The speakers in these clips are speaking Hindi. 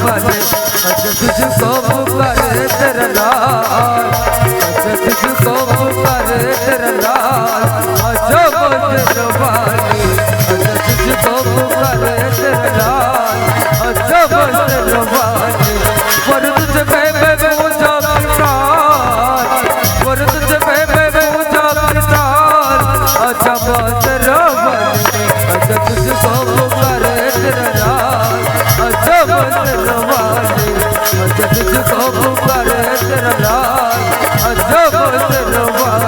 वाले अच्छा तुझको पुकारे तेरा लाल अच्छा तुझको पुकारे तेरा लाल अच्छा तेरा वाले अच्छा तुझको पुकारे तेरा लाल अच्छा तेरा वाले वरुण से मैं पूछा किसान वरुण से मैं पूछा किसान अच्छा तेरा वाले अच्छा तुझको पुकारे तेरा लाल अच्छा तेरा वाले अच्छा तुझको पुकारे तेरा लाल अच्छा तेरा वाले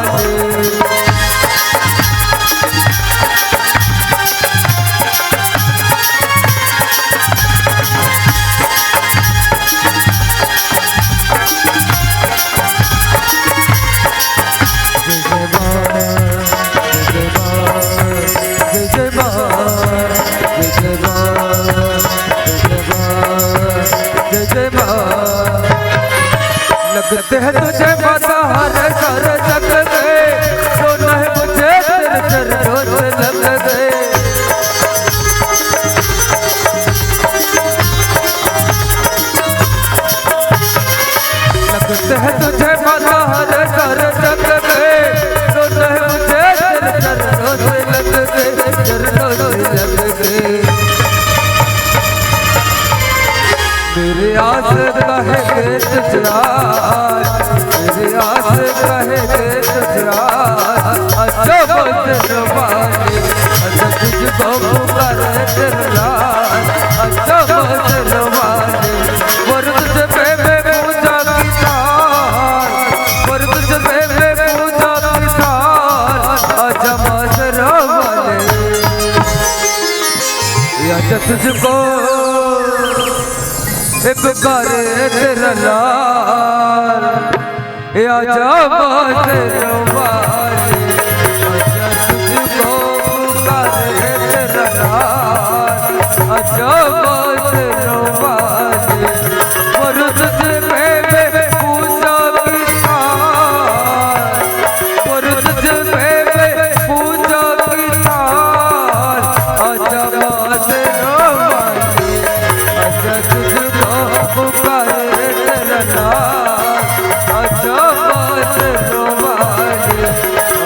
लगते हैं तुझे माता हर कर जग गए तो नहीं मुझे तेरे चरणों से लग गए लगते हैं तुझे माता हर कर जग गए तो नहीं मुझे तेरे चरणों से लग गए चरणों से लग गए मेरे आस कहेंगे तुझे मेरे आस कहेंगे तुझे अच्छा तेरा वाले अच्छा तुझको पुकारे तेरा लाल अच्छा तेरा वाले वरुण से मैं पूछा किसान वरुण से मैं पूछा किसान अच्छा तेरा वाले अच्छा तुझको एक करे तेरा लाल आजा तेरा वाले अच्छा तुझको पुकारे तेरा लाल अच्छा तेरा वाले वरुण से मैं पूछा किसान वरुण से मैं पूछा किसान अच्छा तेरा वाले अच्छा तुझको पुकारे तेरा लाल अच्छा तेरा वाले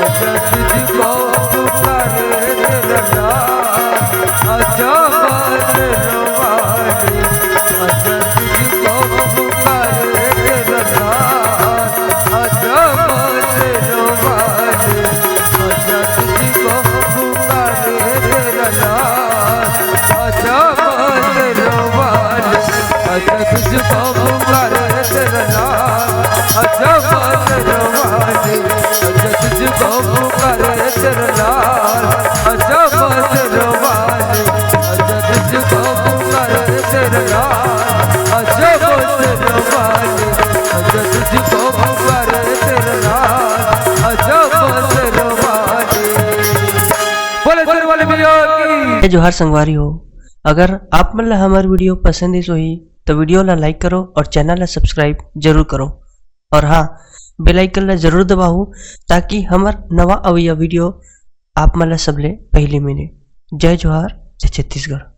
अच्छा तुझको पुकारे तेरा लाल अच्छा तेरा वाले अच्छा तुझको पुकारे तेरा लाल अच्छा तेरा वाले अच्छा तुझको पुकारे तेरा लाल अच्छा तेरा वाले अच्छा तुझको पुकारे तेरा लाल अच्छा तेरा वाले अच्छा तुझको पुकारे तेरा लाल अच्छा तेरा वाले अच्छा तुझको पुकारे तेरा लाल अच्छा तेरा वाले अच्छा तुझको पुकारे तेरा लाल अच्छा तेरा वाले बोले तेरे वाले भैया की जोहार संगवारी हो। अगर आप मतलब हमारी वीडियो पसंद ही तो वीडियो ला लाइक करो और चैनल ला सब्सक्राइब जरूर करो और हाँ बेल आइकन ला जरूर दबाओ ताकि हमार नवा अवैया वीडियो आप मतलब सबले पहले मिले। जय जोहार, जय छत्तीसगढ़।